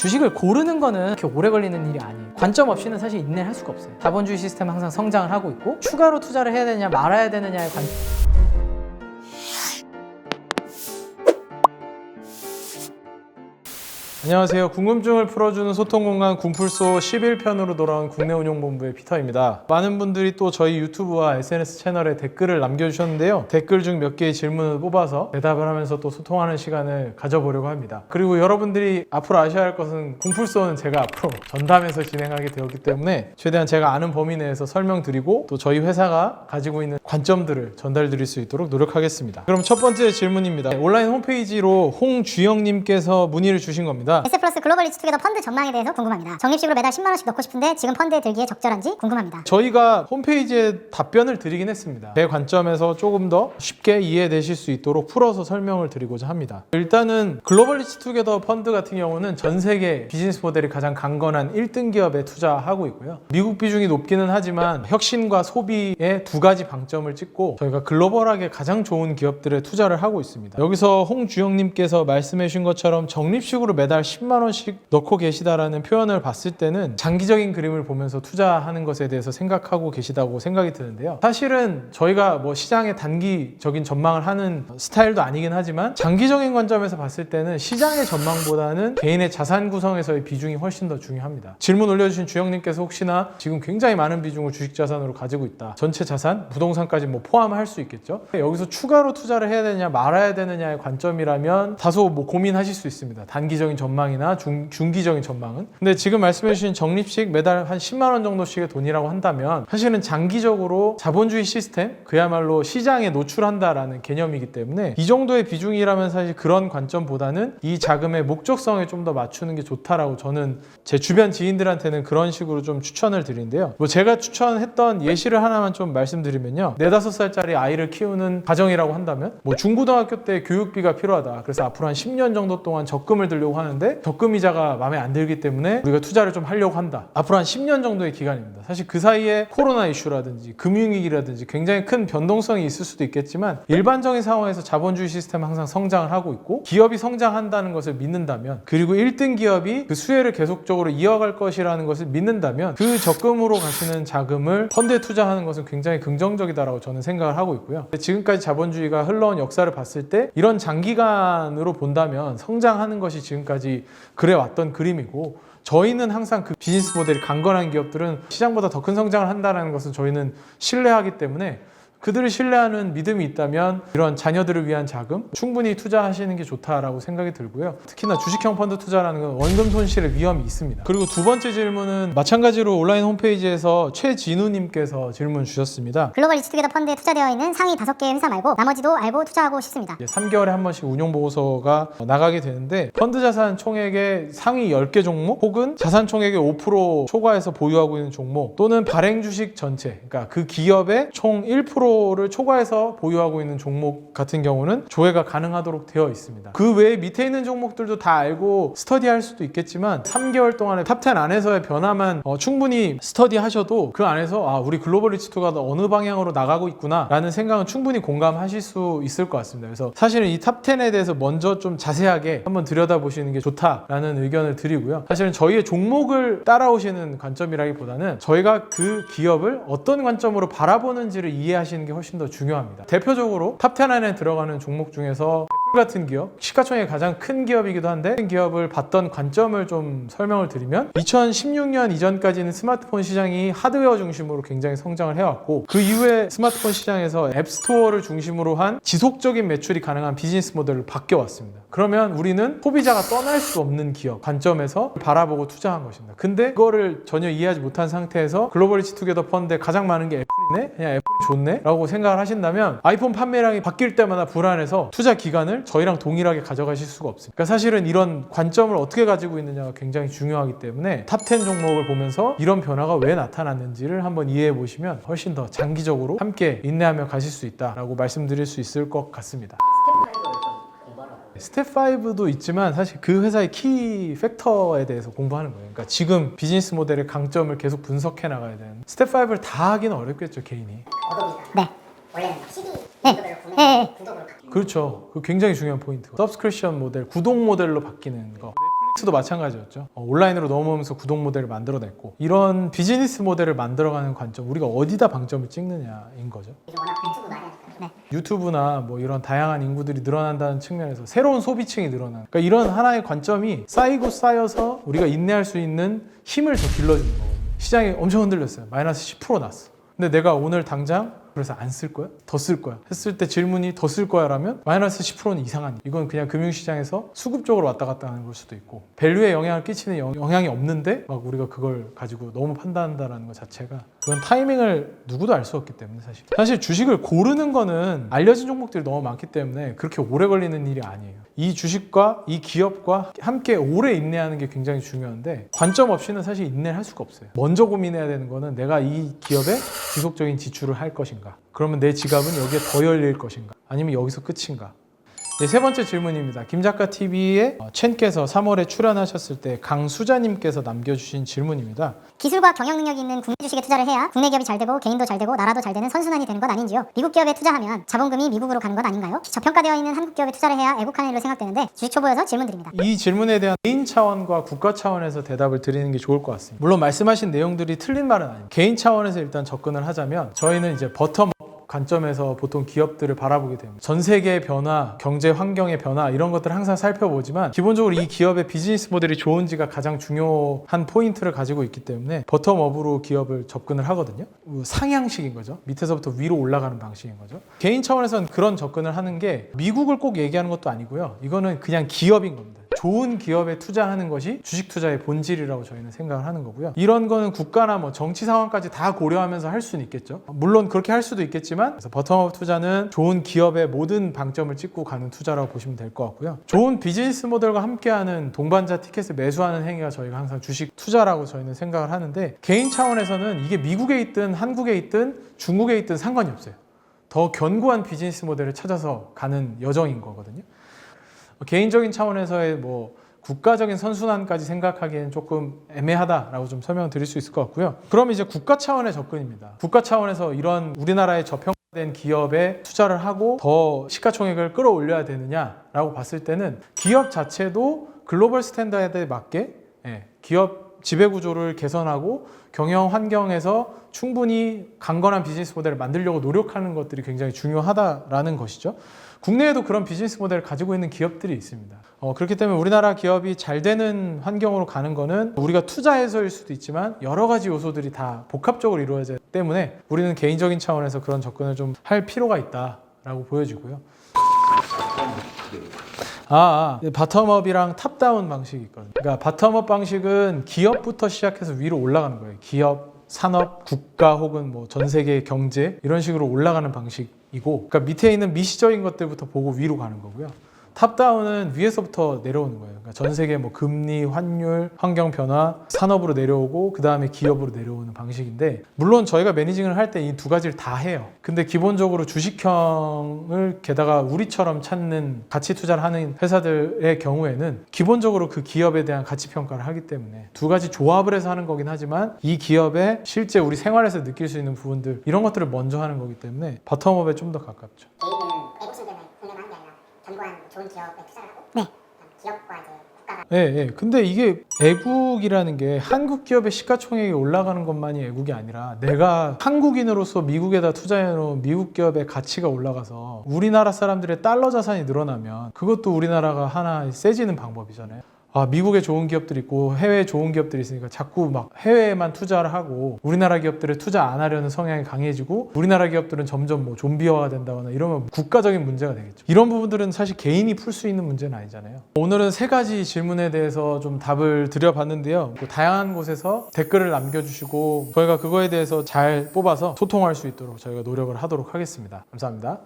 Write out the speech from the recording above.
주식을 고르는 거는 그렇게 오래 걸리는 일이 아니에요. 관점 없이는 사실 인내를 할 수가 없어요. 자본주의 시스템은 항상 성장을 하고 있고 추가로 투자를 해야 되느냐 말아야 되느냐의 관점. 안녕하세요. 궁금증을 풀어주는 소통공간 궁풀소 11편으로 돌아온 국내운용본부의 피터입니다. 많은 분들이 또 저희 유튜브와 SNS 채널에 댓글을 남겨주셨는데요. 댓글 중 몇 개의 질문을 뽑아서 대답을 하면서 또 소통하는 시간을 가져보려고 합니다. 그리고 여러분들이 앞으로 아셔야 할 것은 궁풀소는 제가 앞으로 전담해서 진행하게 되었기 때문에 최대한 제가 아는 범위 내에서 설명드리고 또 저희 회사가 가지고 있는 관점들을 전달드릴 수 있도록 노력하겠습니다. 그럼 첫 번째 질문입니다. 온라인 홈페이지로 홍주영님께서 문의를 주신 겁니다. S플러스 글로벌 리츠투게더 펀드 전망에 대해서 궁금합니다. 적립식으로 매달 10만 원씩 넣고 싶은데 지금 펀드에 들기에 적절한지 궁금합니다. 저희가 홈페이지에 답변을 드리긴 했습니다. 제 관점에서 조금 더 쉽게 이해되실 수 있도록 풀어서 설명을 드리고자 합니다. 일단은 글로벌 리츠투게더 펀드 같은 경우는 전 세계 비즈니스 모델이 가장 강건한 1등 기업에 투자하고 있고요. 미국 비중이 높기는 하지만 혁신과 소비의 두 가지 방점을 찍고 저희가 글로벌하게 가장 좋은 기업들에 투자를 하고 있습니다. 여기서 홍주영님께서 말씀해 주신 것처럼 적립식으로 매달 10만 원씩 넣고 계시다라는 표현을 봤을 때는 장기적인 그림을 보면서 투자하는 것에 대해서 생각하고 계시다고 생각이 드는데요. 사실은 저희가 뭐 시장의 단기적인 전망을 하는 스타일도 아니긴 하지만 장기적인 관점에서 봤을 때는 시장의 전망보다는 개인의 자산 구성에서의 비중이 훨씬 더 중요합니다. 질문 올려주신 주영님께서 혹시나 지금 굉장히 많은 비중을 주식 자산으로 가지고 있다. 전체 자산, 부동산까지 뭐 포함할 수 있겠죠. 여기서 추가로 투자를 해야 되느냐 말아야 되느냐의 관점이라면 다소 뭐 고민하실 수 있습니다. 단기적인 전망이나 중기적인 전망은. 근데 지금 말씀해 주신 적립식 매달 한 10만 원 정도씩의 돈이라고 한다면 사실은 장기적으로 자본주의 시스템, 그야말로 시장에 노출한다라는 개념이기 때문에 이 정도의 비중이라면 사실 그런 관점보다는 이 자금의 목적성에 좀 더 맞추는 게 좋다라고 저는 제 주변 지인들한테는 그런 식으로 좀 추천을 드리는데요. 뭐 제가 추천했던 예시를 하나만 좀 말씀드리면요. 4, 5살짜리 아이를 키우는 가정이라고 한다면 뭐 중고등학교 때 교육비가 필요하다. 그래서 앞으로 한 10년 정도 동안 적금을 들려고 하는데 적금 이자가 마음에 안 들기 때문에 우리가 투자를 좀 하려고 한다. 앞으로 한 10년 정도의 기간입니다. 사실 그 사이에 코로나 이슈라든지 금융위기라든지 굉장히 큰 변동성이 있을 수도 있겠지만 일반적인 상황에서 자본주의 시스템은 항상 성장을 하고 있고 기업이 성장한다는 것을 믿는다면 그리고 1등 기업이 그 수혜를 계속적으로 이어갈 것이라는 것을 믿는다면 그 적금으로 가시는 자금을 펀드에 투자하는 것은 굉장히 긍정적이다라고 저는 생각을 하고 있고요. 지금까지 자본주의가 흘러온 역사를 봤을 때 이런 장기간으로 본다면 성장하는 것이 지금까지 그래왔던 그림이고 저희는 항상 그 비즈니스 모델이 강건한 기업들은 시장보다 더 큰 성장을 한다는 것은 저희는 신뢰하기 때문에 그들을 신뢰하는 믿음이 있다면 이런 자녀들을 위한 자금 충분히 투자하시는 게 좋다라고 생각이 들고요. 특히나 주식형 펀드 투자라는 건 원금 손실의 위험이 있습니다. 그리고 두 번째 질문은 마찬가지로 온라인 홈페이지에서 최진우님께서 질문 주셨습니다. 글로벌 리츠투게더 펀드에 투자되어 있는 상위 5개의 회사 말고 나머지도 알고 투자하고 싶습니다. 3개월에 한 번씩 운용보고서가 나가게 되는데 펀드 자산 총액의 상위 10개 종목 혹은 자산 총액의 5% 초과해서 보유하고 있는 종목 또는 발행 주식 전체 그러니까 그 기업의 총 1%를 초과해서 보유하고 있는 종목 같은 경우는 조회가 가능하도록 되어 있습니다. 그 외에 밑에 있는 종목들도 다 알고 스터디할 수도 있겠지만 3개월 동안의 탑10 안에서의 변화만 충분히 스터디하셔도 그 안에서 우리 글로벌 리츠투가 어느 방향으로 나가고 있구나 라는 생각은 충분히 공감하실 수 있을 것 같습니다. 그래서 사실은 이 탑10에 대해서 먼저 좀 자세하게 한번 들여다보시는 게 좋다라는 의견을 드리고요. 사실은 저희의 종목을 따라오시는 관점이라기보다는 저희가 그 기업을 어떤 관점으로 바라보는지를 이해하시는 게 훨씬 더 중요합니다. 대표적으로 탑10 안에 들어가는 종목 중에서 애플 같은 기업, 시가총액이 가장 큰 기업이기도 한데 그 기업을 봤던 관점을 좀 설명을 드리면 2016년 이전까지는 스마트폰 시장이 하드웨어 중심으로 굉장히 성장을 해왔고 그 이후에 스마트폰 시장에서 앱스토어를 중심으로 한 지속적인 매출이 가능한 비즈니스 모델로 바뀌어왔습니다. 그러면 우리는 소비자가 떠날 수 없는 기업 관점에서 바라보고 투자한 것입니다. 근데 그거를 전혀 이해하지 못한 상태에서 글로벌 리츠투게더 펀드에 가장 많은 게 애플이네? 그냥 애플이 좋네? 라고 생각을 하신다면 아이폰 판매량이 바뀔 때마다 불안해서 투자 기간을 저희랑 동일하게 가져가실 수가 없습니다. 그러니까 사실은 이런 관점을 어떻게 가지고 있느냐가 굉장히 중요하기 때문에 탑10 종목을 보면서 이런 변화가 왜 나타났는지를 한번 이해해 보시면 훨씬 더 장기적으로 함께 인내하며 가실 수 있다라고 말씀드릴 수 있을 것 같습니다. 스텝 5도 있지만 사실 그 회사의 키 팩터에 대해서 공부하는 거예요. 그러니까 지금 비즈니스 모델의 강점을 계속 분석해 나가야 되는 스텝 5를 다 하기는 어렵겠죠, 개인이. 네. 원래는 CD 네. 구독으로 그렇죠. 그 굉장히 중요한 포인트고 서브스크립션 모델, 구독 모델로 바뀌는 거. 도 마찬가지였죠. 온라인으로 넘어오면서 구독 모델을 만들어냈고 이런 비즈니스 모델을 만들어가는 관점 우리가 어디다 방점을 찍느냐인 거죠. 워낙 유튜브 많이 하니까. 네. 유튜브나 뭐 이런 다양한 인구들이 늘어난다는 측면에서 새로운 소비층이 늘어나는 그러니까 이런 하나의 관점이 쌓이고 쌓여서 우리가 인내할 수 있는 힘을 더 길러주는 거거든요. 시장이 엄청 흔들렸어요. 마이너스 10% 났어. 근데 내가 오늘 당장 그래서 안 쓸 거야? 더 쓸 거야? 했을 때 질문이 더 쓸 거야? 라면 마이너스 10%는 이상한 이건 그냥 금융시장에서 수급적으로 왔다 갔다 하는 걸 수도 있고 밸류에 영향을 끼치는 영향이 없는데 막 우리가 그걸 가지고 너무 판단한다는 것 자체가 그건 타이밍을 누구도 알 수 없기 때문에 사실 주식을 고르는 거는 알려진 종목들이 너무 많기 때문에 그렇게 오래 걸리는 일이 아니에요. 이 주식과 이 기업과 함께 오래 인내하는 게 굉장히 중요한데 관점 없이는 사실 인내를 할 수가 없어요. 먼저 고민해야 되는 거는 내가 이 기업에 지속적인 지출을 할 것인가, 그러면 내 지갑은 여기에 더 열릴 것인가, 아니면 여기서 끝인가. 네, 세 번째 질문입니다. 김작가 TV에 첸께서 3월에 출연하셨을 때 강수자님께서 남겨주신 질문입니다. 기술과 경영 능력이 있는 국내 주식에 투자를 해야 국내 기업이 잘 되고 개인도 잘 되고 나라도 잘 되는 선순환이 되는 것 아닌지요? 미국 기업에 투자하면 자본금이 미국으로 가는 것 아닌가요? 저평가되어 있는 한국 기업에 투자를 해야 애국하는 일로 생각되는데 주식 초보여서 질문드립니다. 이 질문에 대한 개인 차원과 국가 차원에서 대답을 드리는 게 좋을 것 같습니다. 물론 말씀하신 내용들이 틀린 말은 아닙니다. 개인 차원에서 일단 접근을 하자면 저희는 이제 버텀 관점에서 보통 기업들을 바라보게 됩니다. 전 세계의 변화, 경제 환경의 변화 이런 것들을 항상 살펴보지만 기본적으로 이 기업의 비즈니스 모델이 좋은지가 가장 중요한 포인트를 가지고 있기 때문에 버텀업으로 기업을 접근을 하거든요. 상향식인 거죠. 밑에서부터 위로 올라가는 방식인 거죠. 개인 차원에서는 그런 접근을 하는 게 미국을 꼭 얘기하는 것도 아니고요. 이거는 그냥 기업인 겁니다. 좋은 기업에 투자하는 것이 주식 투자의 본질이라고 저희는 생각을 하는 거고요. 이런 거는 국가나 뭐 정치 상황까지 다 고려하면서 할 수는 있겠죠. 물론 그렇게 할 수도 있겠지만 그래서 버텀업 투자는 좋은 기업의 모든 방점을 찍고 가는 투자라고 보시면 될 것 같고요. 좋은 비즈니스 모델과 함께하는 동반자 티켓을 매수하는 행위가 저희가 항상 주식 투자라고 저희는 생각을 하는데 개인 차원에서는 이게 미국에 있든 한국에 있든 중국에 있든 상관이 없어요. 더 견고한 비즈니스 모델을 찾아서 가는 여정인 거거든요. 개인적인 차원에서의 뭐 국가적인 선순환까지 생각하기에는 조금 애매하다라고 좀 설명을 드릴 수 있을 것 같고요. 그럼 이제 국가 차원의 접근입니다. 국가 차원에서 이런 우리나라의 저평가된 기업에 투자를 하고 더 시가총액을 끌어올려야 되느냐라고 봤을 때는 기업 자체도 글로벌 스탠다드에 맞게 기업 지배구조를 개선하고 경영 환경에서 충분히 강건한 비즈니스 모델을 만들려고 노력하는 것들이 굉장히 중요하다라는 것이죠. 국내에도 그런 비즈니스 모델을 가지고 있는 기업들이 있습니다. 그렇기 때문에 우리나라 기업이 잘 되는 환경으로 가는 거는 우리가 투자해서일 수도 있지만 여러 가지 요소들이 다 복합적으로 이루어지기 때문에 우리는 개인적인 차원에서 그런 접근을 좀 할 필요가 있다라고 보여지고요. 바텀업이랑 탑다운 방식이 있거든요. 그러니까 바텀업 방식은 기업부터 시작해서 위로 올라가는 거예요. 기업, 산업, 국가 혹은 뭐 전 세계 경제 이런 식으로 올라가는 방식이고, 그러니까 밑에 있는 미시적인 것들부터 보고 위로 가는 거고요. 탑다운은 위에서부터 내려오는 거예요. 그러니까 전 세계 뭐 금리, 환율, 환경 변화, 산업으로 내려오고 그 다음에 기업으로 내려오는 방식인데, 물론 저희가 매니징을 할 때 이 두 가지를 다 해요. 근데 기본적으로 주식형을 게다가 우리처럼 찾는 가치 투자를 하는 회사들의 경우에는 기본적으로 그 기업에 대한 가치 평가를 하기 때문에 두 가지 조합을 해서 하는 거긴 하지만 이 기업의 실제 우리 생활에서 느낄 수 있는 부분들 이런 것들을 먼저 하는 거기 때문에 바텀업에 좀 더 가깝죠. 개인은 애국심 때문에 국내만 하는 게 아니라 견고한 좋은 기업에 투자를 하고 기업과 이제 국가가 근데 이게 애국이라는 게 한국 기업의 시가총액이 올라가는 것만이 애국이 아니라 내가 한국인으로서 미국에다 투자해놓은 미국 기업의 가치가 올라가서 우리나라 사람들의 달러 자산이 늘어나면 그것도 우리나라가 하나 세지는 방법이잖아요. 미국에 좋은 기업들이 있고 해외에 좋은 기업들이 있으니까 자꾸 막 해외에만 투자를 하고 우리나라 기업들에 투자 안 하려는 성향이 강해지고 우리나라 기업들은 점점 뭐 좀비화가 된다거나 이러면 국가적인 문제가 되겠죠. 이런 부분들은 사실 개인이 풀 수 있는 문제는 아니잖아요. 오늘은 세 가지 질문에 대해서 좀 답을 드려봤는데요. 다양한 곳에서 댓글을 남겨주시고 저희가 그거에 대해서 잘 뽑아서 소통할 수 있도록 저희가 노력을 하도록 하겠습니다. 감사합니다.